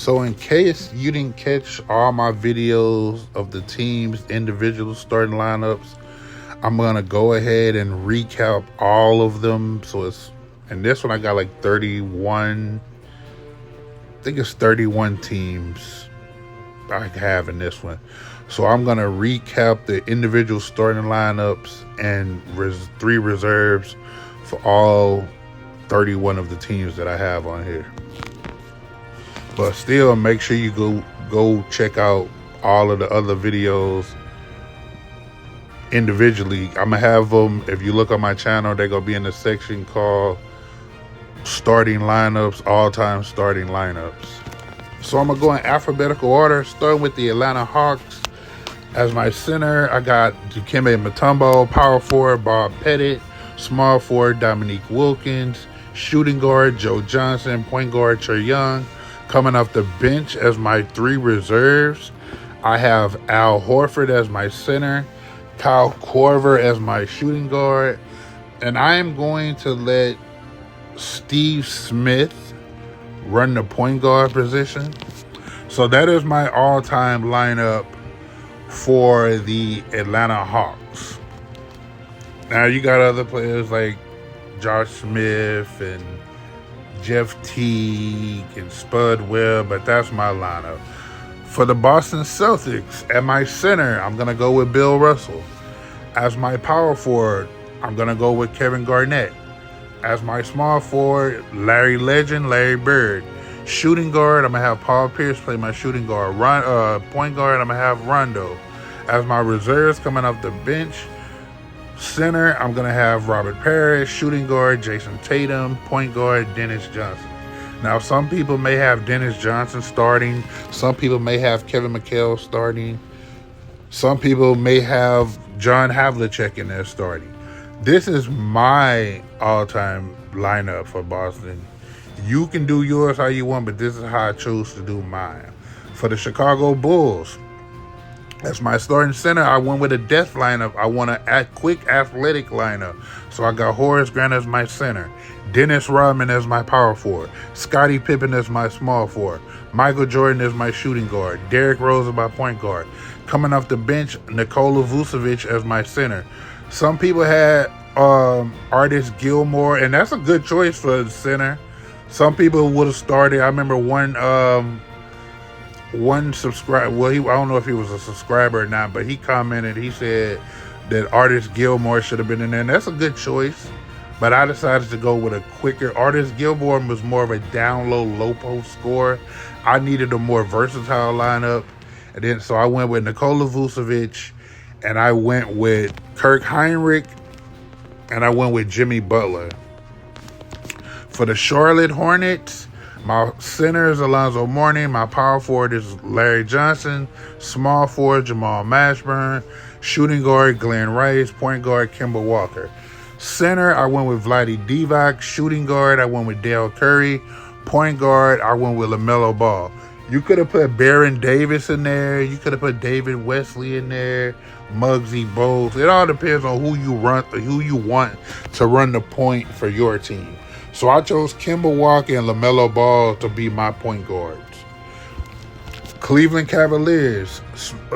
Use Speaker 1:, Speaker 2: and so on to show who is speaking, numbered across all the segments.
Speaker 1: So in case you didn't catch all my videos of the team's individual starting lineups, I'm going to go ahead and recap all of them. So it's, and this one I got like 31, I think it's 31 teams I have in this one. So I'm going to recap the individual starting lineups and 3 reserves for all 31 of the teams that I have on here. But still, make sure you go check out all of the other videos individually. I'm gonna have them, if you look on my channel, they're gonna be in the section called starting lineups, all-time starting lineups. So I'm gonna go in alphabetical order, starting with the Atlanta Hawks. As my center, I got Dikembe Mutombo. Power forward, Bob Pettit. Small forward, Dominique Wilkins. Shooting guard, Joe Johnson. Point guard, Trae Young. Coming off the bench as my 3 reserves, I have Al Horford as my center, Kyle Korver as my shooting guard, and I am going to let Steve Smith run the point guard position. So that is my all-time lineup for the Atlanta Hawks. Now you got other players like Josh Smith and Jeff Teague and Spud Webb, but that's my lineup. For the Boston Celtics, at my center, I'm going to go with Bill Russell. As my power forward, I'm going to go with Kevin Garnett. As my small forward, Larry Legend, Larry Bird. Shooting guard, I'm going to have Paul Pierce play my shooting guard. Point guard, I'm going to have Rondo. As my reserves coming off the bench, center, I'm going to have Robert Parrish. Shooting guard, Jason Tatum. Point guard, Dennis Johnson. Now, some people may have Dennis Johnson starting. Some people may have Kevin McHale starting. Some people may have John Havlicek in there starting. This is my all-time lineup for Boston. You can do yours how you want, but this is how I chose to do mine. For the Chicago Bulls, as my starting center, I went with a death lineup. I want a quick athletic lineup. So I got Horace Grant as my center, Dennis Rodman as my power forward, Scottie Pippen as my small forward, Michael Jordan as my shooting guard, Derrick Rose as my point guard. Coming off the bench, Nikola Vucevic as my center. Some people had Artis Gilmore, and that's a good choice for the center. Some people would have started. I remember one subscriber, well, I don't know if he was a subscriber or not, but he commented, he said that Artis Gilmore should have been in there, and that's a good choice. But I decided to go with a quicker. Artis Gilmore was more of a down low post scorer. I needed a more versatile lineup, and then so I went with Nikola Vucevic, and I went with Kirk Heinrich, and I went with Jimmy Butler. For the Charlotte Hornets, my center is Alonzo Mourning. My power forward is Larry Johnson. Small forward, Jamal Mashburn. Shooting guard, Glenn Rice. Point guard, Kemba Walker. Center, I went with Vlade Divac. Shooting guard, I went with Dale Curry. Point guard, I went with LaMelo Ball. You could have put Baron Davis in there. You could have put David Wesley in there. Muggsy Bogues. It all depends on who you want to run the point for your team. So I chose Kemba Walker and LaMelo Ball to be my point guards. Cleveland Cavaliers,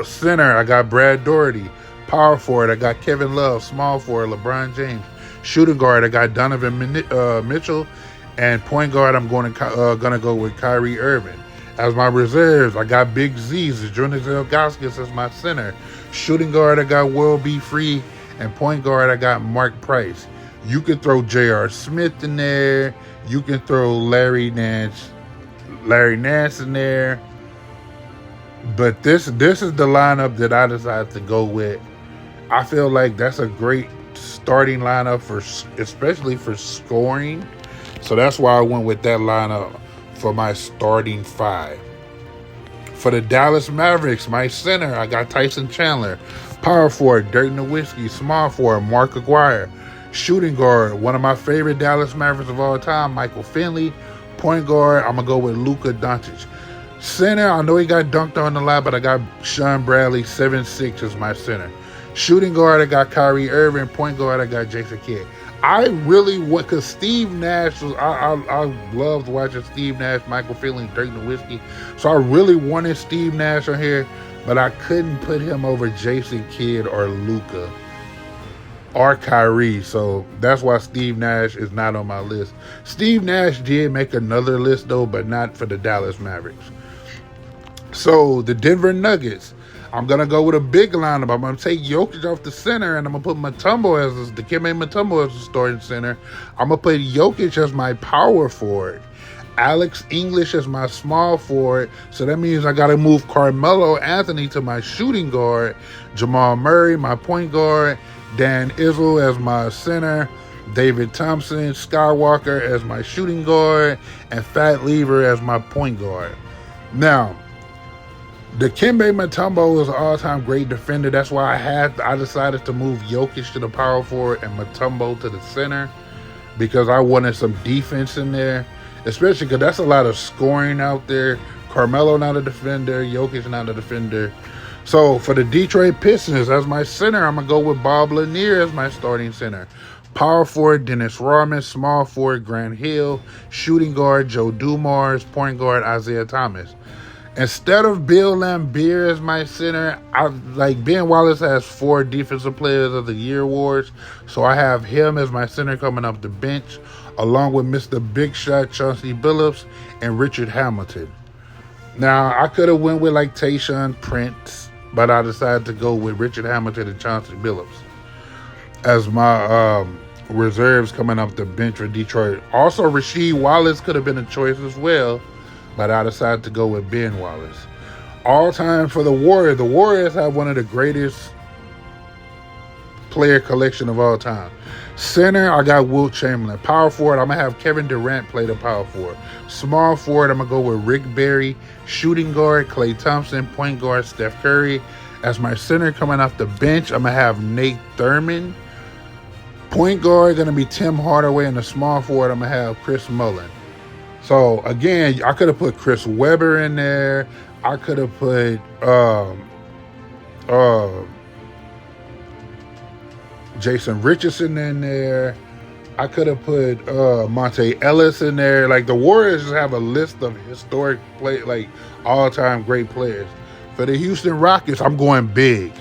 Speaker 1: center, I got Brad Daugherty. Power forward, I got Kevin Love. Small forward, LeBron James. Shooting guard, I got Donovan Mitchell. And point guard, I'm gonna go with Kyrie Irving. As my reserves, I got Big Z, Zydrunas Ilgauskas as my center. Shooting guard, I got Will B. Free. And point guard, I got Mark Price. You could throw J.R. Smith in there. You can throw Larry Nance in there. But this is the lineup that I decided to go with. I feel like that's a great starting lineup especially for scoring. So that's why I went with that lineup for my starting 5. For the Dallas Mavericks, my center, I got Tyson Chandler. Power forward, Dirk Nowitzki. Small forward, Mark Aguirre. Shooting guard, one of my favorite Dallas Mavericks of all time, Michael Finley. Point guard, I'm going to go with Luka Doncic. Center, I know he got dunked on a lot, but I got Sean Bradley, 7'6", as my center. Shooting guard, I got Kyrie Irving. Point guard, I got Jason Kidd. I really want, because Steve Nash was, I loved watching Steve Nash, Michael Finley, Dirk Nowitzki. So I really wanted Steve Nash on here, but I couldn't put him over Jason Kidd or Luka or Kyrie. So that's why Steve Nash is not on my list. Steve Nash did make another list though, but not for the Dallas Mavericks. So the Denver Nuggets, I'm going to go with a big lineup. I'm going to take Jokic off the center, and I'm going to put Dikembe Mutombo as the starting center. I'm going to put Jokic as my power forward. Alex English as my small forward. So that means I got to move Carmelo Anthony to my shooting guard. Jamal Murray, my point guard. Dan Issel as my center. David Thompson, Skywalker as my shooting guard. And Fat Lever as my point guard. Now, Dikembe Mutombo is an all-time great defender. That's why I decided to move Jokic to the power forward and Mutombo to the center, because I wanted some defense in there, especially because that's a lot of scoring out there. Carmelo not a defender, Jokic not a defender. So for the Detroit Pistons, as my center, I'm going to go with Bob Lanier as my starting center. Power forward, Dennis Rodman. Small forward, Grant Hill. Shooting guard, Joe Dumars. Point guard, Isaiah Thomas. Instead of Bill Laimbeer as my center, Ben Wallace has 4 Defensive Players of the Year awards, so I have him as my center coming off the bench, along with Mr. Big Shot Chauncey Billups and Richard Hamilton. Now, I could have went with like Tayshaun Prince, but I decided to go with Richard Hamilton and Chauncey Billups as my reserves coming off the bench for Detroit. Also, Rasheed Wallace could have been a choice as well, but I decided to go with Ben Wallace. All time for the Warriors. The Warriors have one of the greatest player collection of all time. Center, I got Wilt Chamberlain. Power forward, I'm going to have Kevin Durant play the power forward. Small forward, I'm going to go with Rick Barry. Shooting guard, Klay Thompson. Point guard, Steph Curry. As my center coming off the bench, I'm going to have Nate Thurman. Point guard, going to be Tim Hardaway. And the small forward, I'm going to have Chris Mullin. So, again, I could have put Chris Webber in there. I could have put Jason Richardson in there. I could have put Monte Ellis in there. Like, the Warriors just have a list of historic all-time great players. For the Houston Rockets, I'm going big.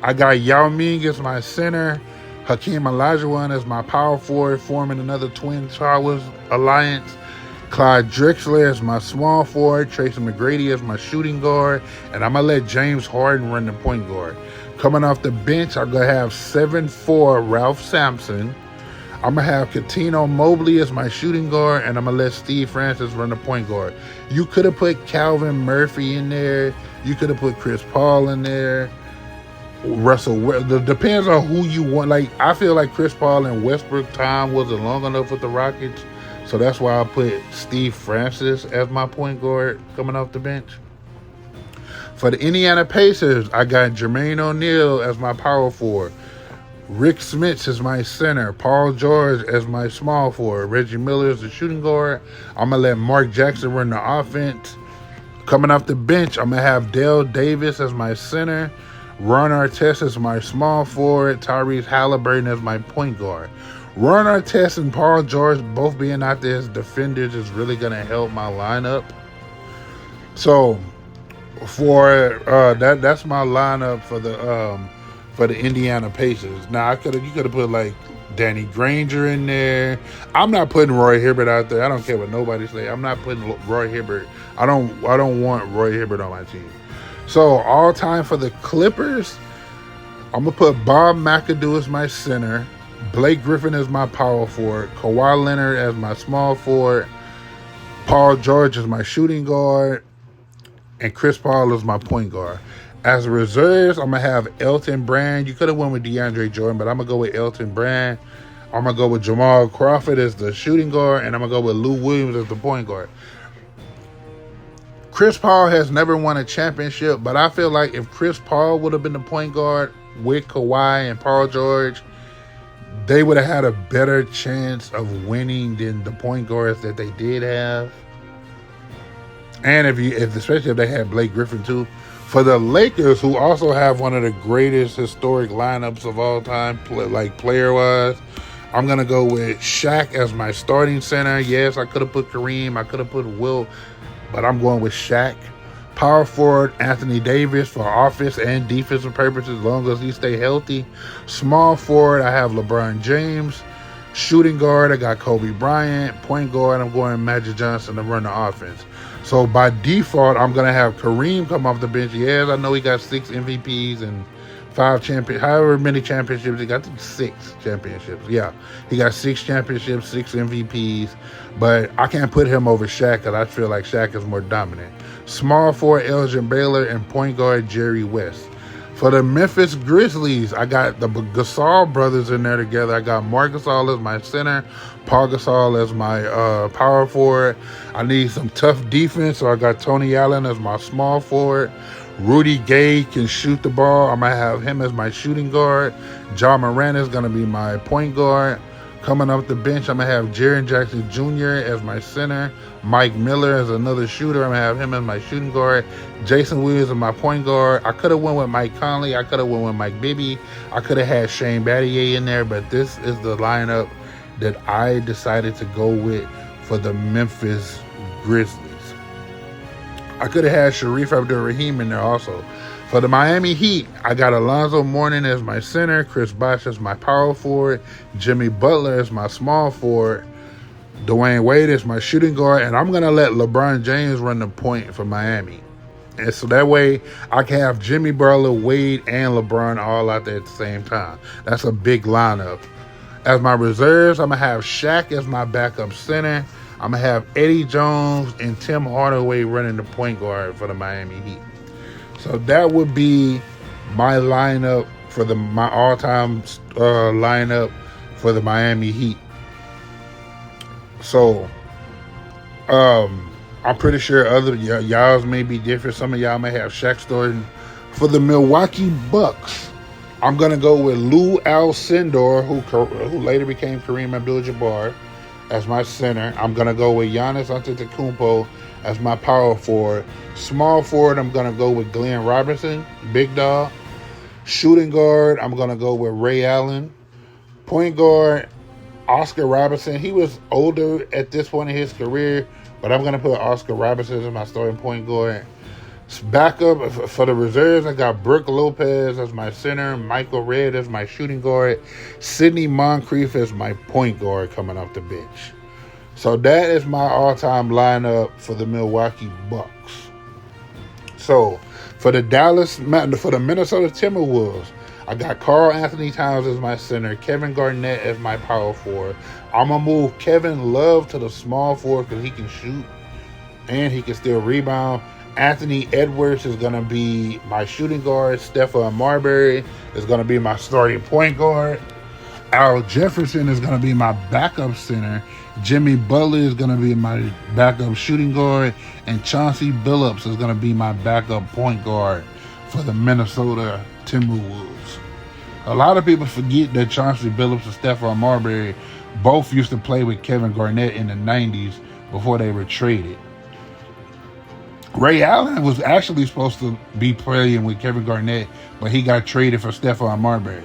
Speaker 1: I got Yao Ming as my center. Hakeem Olajuwon as my power forward, forming another Twin Towers alliance. Clyde Drexler as my small forward, Tracy McGrady as my shooting guard, and I'm going to let James Harden run the point guard. Coming off the bench, I'm going to have 7'4" Ralph Sampson. I'm going to have Coutinho Mobley as my shooting guard, and I'm going to let Steve Francis run the point guard. You could have put Calvin Murphy in there. You could have put Chris Paul in there. Depends on who you want. Like, I feel like Chris Paul and Westbrook time wasn't long enough with the Rockets. So that's why I put Steve Francis as my point guard coming off the bench. For the Indiana Pacers, I got Jermaine O'Neal as my power forward. Rick Smits as my center. Paul George as my small forward. Reggie Miller as the shooting guard. I'm going to let Mark Jackson run the offense. Coming off the bench, I'm going to have Dale Davis as my center. Ron Artest as my small forward. Tyrese Halliburton as my point guard. Ron Artest and Paul George both being out there as defenders is really going to help my lineup. So for that's my lineup for the Indiana Pacers. Now you could have put like Danny Granger in there. I'm not putting Roy Hibbert out there. I don't care what nobody say. I'm not putting Roy Hibbert. I don't want Roy Hibbert on my team. So all time for the Clippers, I'm gonna put Bob McAdoo as my center. Blake Griffin as my power forward, Kawhi Leonard as my small forward, Paul George as my shooting guard, and Chris Paul as my point guard. As reserves, I'm going to have Elton Brand. You could have went with DeAndre Jordan, but I'm going to go with Elton Brand. I'm going to go with Jamal Crawford as the shooting guard, and I'm going to go with Lou Williams as the point guard. Chris Paul has never won a championship, but I feel like if Chris Paul would have been the point guard with Kawhi and Paul George, they would have had a better chance of winning than the point guards that they did have. And especially if they had Blake Griffin too. For the Lakers, who also have one of the greatest historic lineups of all time, player-wise, I'm going to go with Shaq as my starting center. Yes, I could have put Kareem. I could have put Wilt, but I'm going with Shaq. Power forward, Anthony Davis for offense and defensive purposes, as long as he stay healthy. Small forward, I have LeBron James. Shooting guard, I got Kobe Bryant. Point guard, I'm going Magic Johnson to run the offense. So by default, I'm going to have Kareem come off the bench. Yes, I know he got 6 MVPs and 5 however many championships he got. I think 6 championships. Yeah, he got 6 championships, 6 MVPs. But I can't put him over Shaq because I feel like Shaq is more dominant. Small forward, Elgin Baylor, and point guard, Jerry West. For the Memphis Grizzlies, I got the Gasol brothers in there together. I got Marc Gasol as my center, Paul Gasol as my power forward. I need some tough defense, so I got Tony Allen as my small forward. Rudy Gay can shoot the ball. I'm going to have him as my shooting guard. Ja Morant is going to be my point guard. Coming off the bench, I'm going to have Jaren Jackson Jr. as my center. Mike Miller as another shooter. I'm going to have him as my shooting guard. Jason Williams as my point guard. I could have went with Mike Conley. I could have went with Mike Bibby. I could have had Shane Battier in there, but this is the lineup that I decided to go with for the Memphis Grizzlies. I could have had Sharif Abdul-Rahim in there also. For the Miami Heat, I got Alonzo Mourning as my center, Chris Bosh as my power forward, Jimmy Butler as my small forward, Dwayne Wade is my shooting guard, and I'm going to let LeBron James run the point for Miami. And so that way I can have Jimmy Butler, Wade, and LeBron all out there at the same time. That's a big lineup. As my reserves, I'm going to have Shaq as my backup center. I'm going to have Eddie Jones and Tim Hardaway running the point guard for the Miami Heat. So that would be my lineup for my all-time lineup for the Miami Heat. So I'm pretty sure other y'all's may be different. Some of y'all may have Shaq starting. For the Milwaukee Bucks, I'm gonna go with Lou Alcindor, who later became Kareem Abdul-Jabbar, as my center. I'm gonna go with Giannis Antetokounmpo as my power forward. Small forward, I'm going to go with Glenn Robinson, big dog. Shooting guard, I'm going to go with Ray Allen. Point guard, Oscar Robertson. He was older at this point in his career, but I'm going to put Oscar Robertson as my starting point guard. Backup, for the reserves, I got Brook Lopez as my center, Michael Redd as my shooting guard, Sidney Moncrief as my point guard coming off the bench. So that is my all-time lineup for the Milwaukee Bucks. So for the Minnesota Timberwolves, I got Karl Anthony Towns as my center, Kevin Garnett as my power forward. I'm going to move Kevin Love to the small forward because he can shoot and he can still rebound. Anthony Edwards is going to be my shooting guard. Stephon Marbury is going to be my starting point guard. Al Jefferson is going to be my backup center. Jimmy Butler is going to be my backup shooting guard. And Chauncey Billups is going to be my backup point guard for the Minnesota Timberwolves. A lot of people forget that Chauncey Billups and Stephon Marbury both used to play with Kevin Garnett in the 90s before they were traded. Ray Allen was actually supposed to be playing with Kevin Garnett, but he got traded for Stephon Marbury.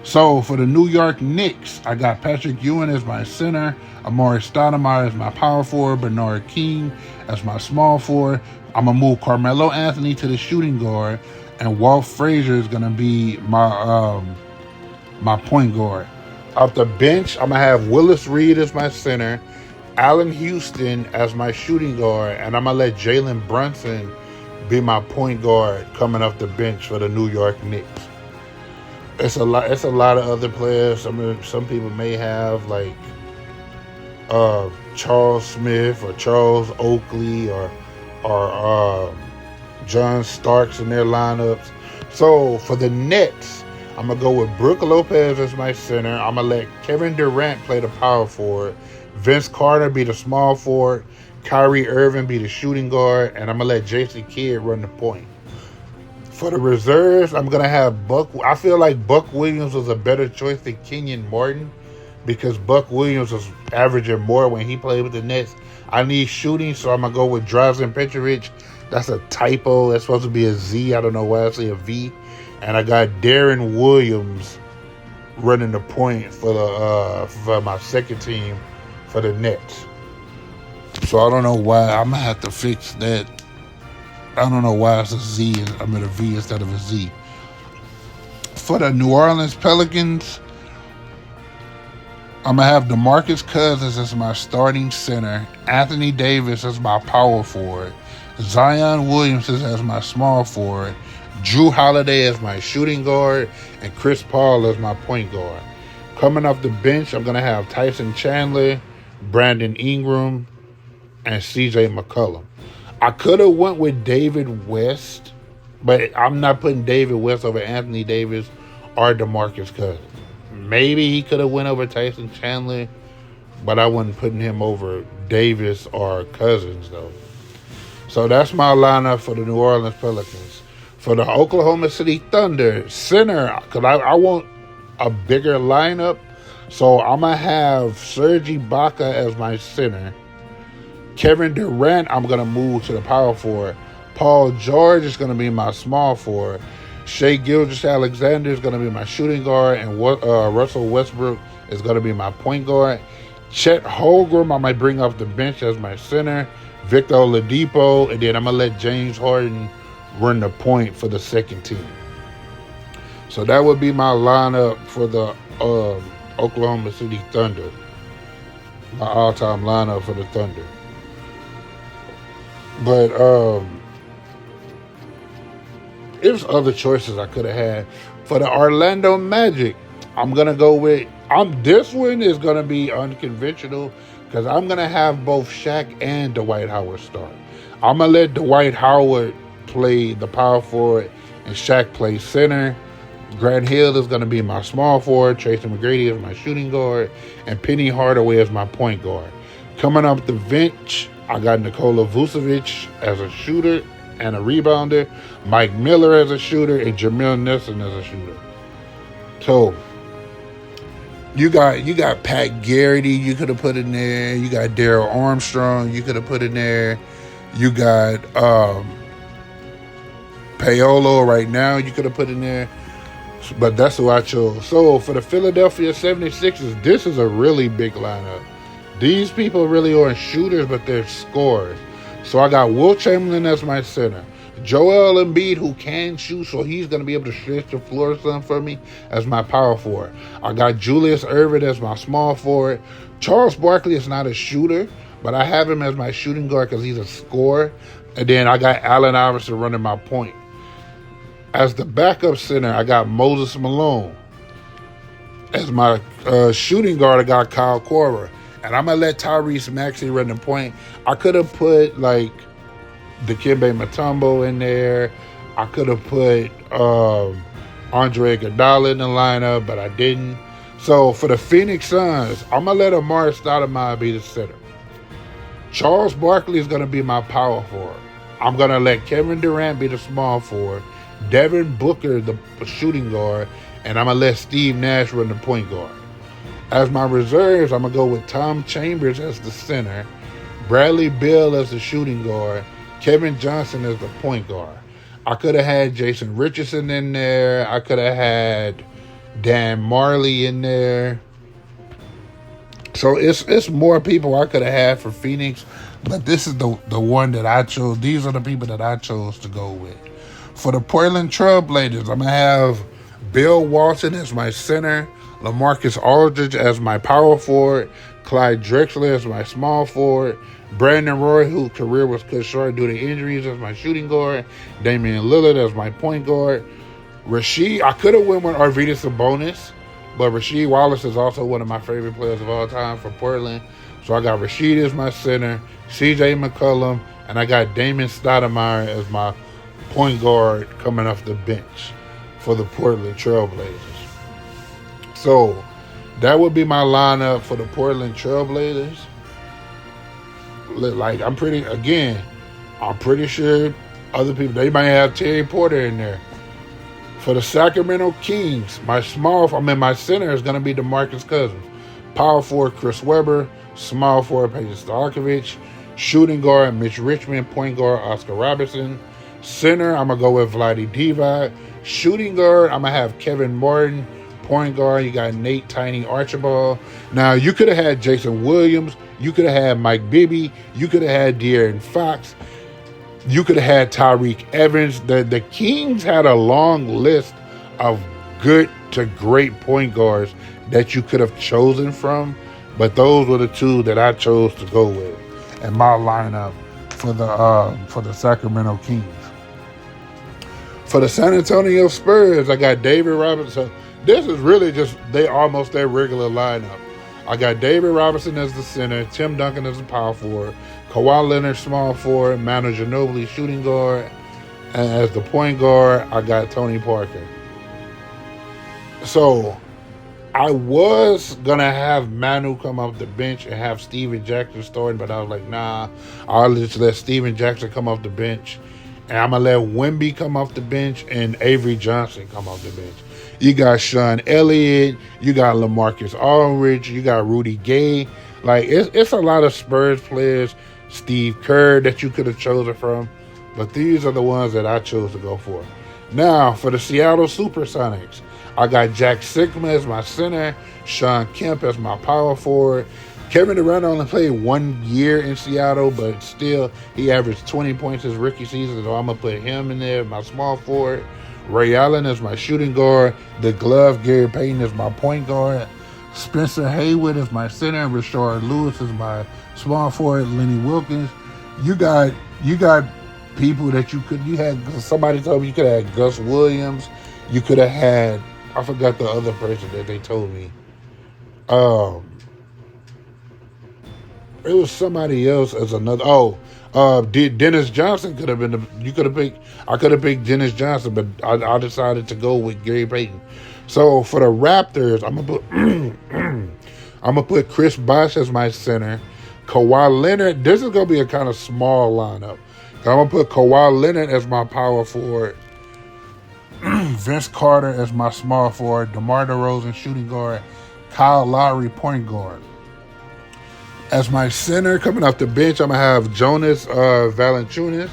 Speaker 1: So for the New York Knicks, I got Patrick Ewing as my center, Amari Stoudemire as my power forward, Bernard King as my small forward. I'm going to move Carmelo Anthony to the shooting guard, and Walt Frazier is going to be my point guard. Off the bench, I'm going to have Willis Reed as my center, Allen Houston as my shooting guard, and I'm going to let Jalen Brunson be my point guard coming off the bench for the New York Knicks. It's a lot of other players. Some people may have like Charles Smith or Charles Oakley or John Starks in their lineups. So for the Nets, I'm gonna go with Brook Lopez as my center. I'm gonna let Kevin Durant play the power forward, Vince Carter be the small forward, Kyrie Irving be the shooting guard, and I'm gonna let Jason Kidd run the point. For the reserves, I'm going to have Buck. I feel like Buck Williams was a better choice than Kenyon Martin because Buck Williams was averaging more when he played with the Nets. I need shooting, so I'm going to go with Drazen Petrovic. That's a typo. That's supposed to be a Z. I don't know why I say a V. And I got Darren Williams running the point for my second team for the Nets. So I don't know why I'm gonna have to fix that. I don't know why it's a Z. I'm at a V instead of a Z. For the New Orleans Pelicans, I'm gonna have DeMarcus Cousins as my starting center, Anthony Davis as my power forward, Zion Williamson as my small forward, Drew Holiday as my shooting guard, and Chris Paul as my point guard. Coming off the bench, I'm gonna have Tyson Chandler, Brandon Ingram, and CJ McCollum. I could have went with David West, but I'm not putting David West over Anthony Davis or DeMarcus Cousins. Maybe he could have went over Tyson Chandler, but I wasn't putting him over Davis or Cousins, though. So that's my lineup for the New Orleans Pelicans. For the Oklahoma City Thunder, center, because I want a bigger lineup, so I'm going to have Serge Ibaka as my center. Kevin Durant, I'm going to move to the power forward. Paul George is going to be my small forward. Shai Gilgeous-Alexander is going to be my shooting guard, and Russell Westbrook is going to be my point guard. Chet Holmgren, I might bring off the bench as my center. Victor Oladipo, and then I'm going to let James Harden run the point for the second team. So that would be my lineup for the Oklahoma City Thunder. My all-time lineup for the Thunder. But there's other choices I could have had. For the Orlando Magic, I'm going to go with... this one is going to be unconventional because I'm going to have both Shaq and Dwight Howard start. I'm going to let Dwight Howard play the power forward and Shaq play center. Grant Hill is going to be my small forward. Tracy McGrady is my shooting guard. And Penny Hardaway is my point guard. Coming up the bench, I got Nikola Vucevic as a shooter and a rebounder, Mike Miller as a shooter, and Jameer Nelson as a shooter. So you got Pat Garrity you could have put in there. You got Darryl Armstrong you could have put in there. You got Paolo right now you could have put in there. But that's who I chose. So for the Philadelphia 76ers, this is a really big lineup. These people really aren't shooters, but they're scorers. So I got Wilt Chamberlain as my center. Joel Embiid, who can shoot, so he's going to be able to stretch the floor some for me as my power forward. I got Julius Erving as my small forward. Charles Barkley is not a shooter, but I have him as my shooting guard because he's a scorer. And then I got Allen Iverson running my point. As the backup center, I got Moses Malone. As my shooting guard, I got Kyle Korver. And I'm going to let Tyrese Maxey run the point. I could have put, like, Dikembe Mutombo in there. I could have put Andre Iguodala in the lineup, but I didn't. So, for the Phoenix Suns, I'm going to let Amar'e Stoudemire be the center. Charles Barkley is going to be my power forward. I'm going to let Kevin Durant be the small forward. Devin Booker, the shooting guard. And I'm going to let Steve Nash run the point guard. As my reserves, I'm going to go with Tom Chambers as the center, Bradley Beal as the shooting guard, Kevin Johnson as the point guard. I could have had Jason Richardson in there. I could have had Dan Marley in there. So it's more people I could have had for Phoenix, but this is the one that I chose. These are the people that I chose to go with. For the Portland Trailblazers, I'm going to have Bill Walton as my center, LaMarcus Aldridge as my power forward, Clyde Drexler as my small forward, Brandon Roy, whose career was cut short due to injuries, as my shooting guard, Damian Lillard as my point guard, I could have went with Arvydas Sabonis, but Rasheed Wallace is also one of my favorite players of all time for Portland. So I got Rasheed as my center, CJ McCollum, and I got Damon Stoudemire as my point guard coming off the bench for the Portland Trailblazers. So that would be my lineup for the Portland Trailblazers. Like, I'm pretty sure other people, they might have Terry Porter in there. For the Sacramento Kings, my center is going to be DeMarcus Cousins. Power forward, Chris Webber. Small forward, Peja Stojakovic. Shooting guard, Mitch Richmond. Point guard, Oscar Robertson. Center, I'm going to go with Vlade Divac. Shooting guard, I'm going to have Kevin Martin. Point guard, you got Nate Tiny Archibald. Now, you could have had Jason Williams. You could have had Mike Bibby. You could have had De'Aaron Fox. You could have had Tyreek Evans. The Kings had a long list of good to great point guards that you could have chosen from, but those were the two that I chose to go with in my lineup for the Sacramento Kings. For the San Antonio Spurs, I got David Robinson. This is really just almost their regular lineup. I got David Robinson as the center, Tim Duncan as the power forward, Kawhi Leonard small forward, Manu Ginobili shooting guard, and as the point guard, I got Tony Parker. So I was gonna have Manu come off the bench and have Steven Jackson starting, but I was like, nah, I'll just let Steven Jackson come off the bench, and I'm gonna let Wemby come off the bench and Avery Johnson come off the bench. You got Sean Elliott, you got LaMarcus Aldridge, you got Rudy Gay. Like, it's a lot of Spurs players, Steve Kerr that you could have chosen from, but these are the ones that I chose to go for. Now, for the Seattle Supersonics, I got Jack Sigma as my center, Sean Kemp as my power forward. Kevin Durant only played 1 year in Seattle, but still, he averaged 20 points his rookie season, so I'm going to put him in there, my small forward. Ray Allen as my shooting guard. The glove, Gary Payton as my point guard. Spencer Haywood as my center. Rashard Lewis as my small forward. Lenny Wilkins. You got people that you had. Somebody told me you could have had Gus Williams. You could have had, I forgot the other person that they told me. It was somebody else as another. Dennis Johnson could have been. I could have picked Dennis Johnson, but I decided to go with Gary Payton. So for the Raptors, I'm gonna put Chris Bosh as my center. Kawhi Leonard. This is gonna be a kind of small lineup. I'm gonna put Kawhi Leonard as my power forward. Vince Carter as my small forward. DeMar DeRozan shooting guard. Kyle Lowry point guard. As my center, coming off the bench, I'm going to have Jonas Valanciunas.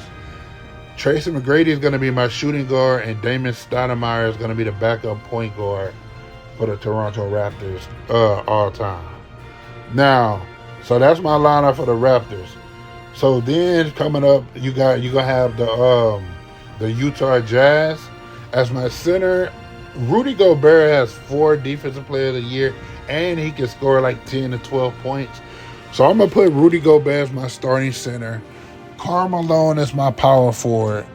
Speaker 1: Tracy McGrady is going to be my shooting guard, and Damon Stoudemire is going to be the backup point guard for the Toronto Raptors all time. Now, so that's my lineup for the Raptors. So then coming up, you're going to have the Utah Jazz. As my center, Rudy Gobert has 4 Defensive Player of the Year, and he can score like 10 to 12 points. So I'm going to put Rudy Gobert as my starting center, Karl Malone as my power forward,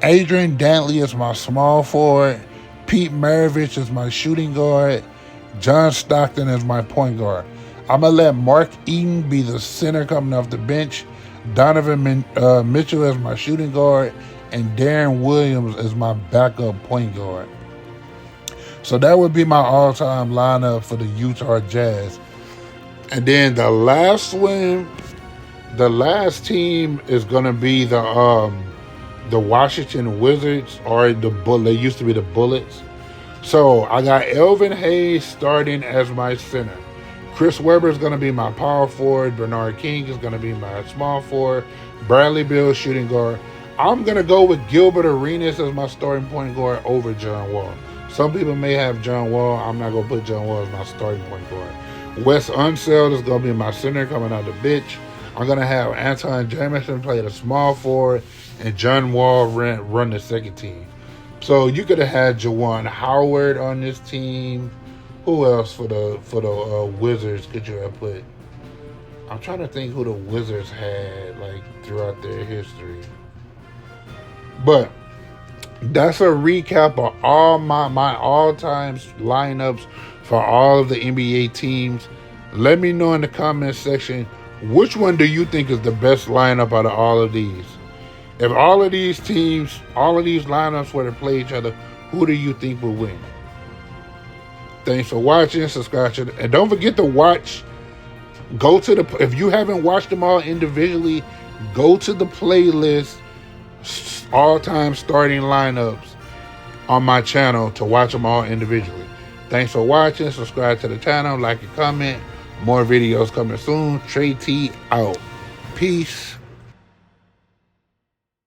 Speaker 1: Adrian Dantley as my small forward, Pete Maravich as my shooting guard, John Stockton as my point guard. I'm going to let Mark Eaton be the center coming off the bench, Donovan Mitchell as my shooting guard, and Darren Williams as my backup point guard. So that would be my all-time lineup for the Utah Jazz. And then the last team is gonna be the Washington Wizards, or they used to be the Bullets. So I got Elvin Hayes starting as my center. Chris Webber is gonna be my power forward. Bernard King is gonna be my small forward. Bradley Beal shooting guard. I'm gonna go with Gilbert Arenas as my starting point guard over John Wall. Some people may have John Wall. I'm not gonna put John Wall as my starting point guard. Wes Unseld is going to be my center coming out the bench. I'm going to have Anton Jamison play the small forward and John Wall run the second team. So you could have had Juwan Howard on this team. Who else for the Wizards could you have put? I'm trying to think who the Wizards had like throughout their history. But that's a recap of all my all-time lineups for all of the NBA teams. Let me know in the comment section, which one do you think is the best lineup out of all of these? If all of these teams, all of these lineups were to play each other, who do you think will win? Thanks for watching. Subscribe to and don't forget to watch. If you haven't watched them all individually, go to the playlist, all-time starting lineups on my channel to watch them all individually. Thanks for watching. Subscribe to the channel, like and comment. More videos coming soon. Trey T out. Peace.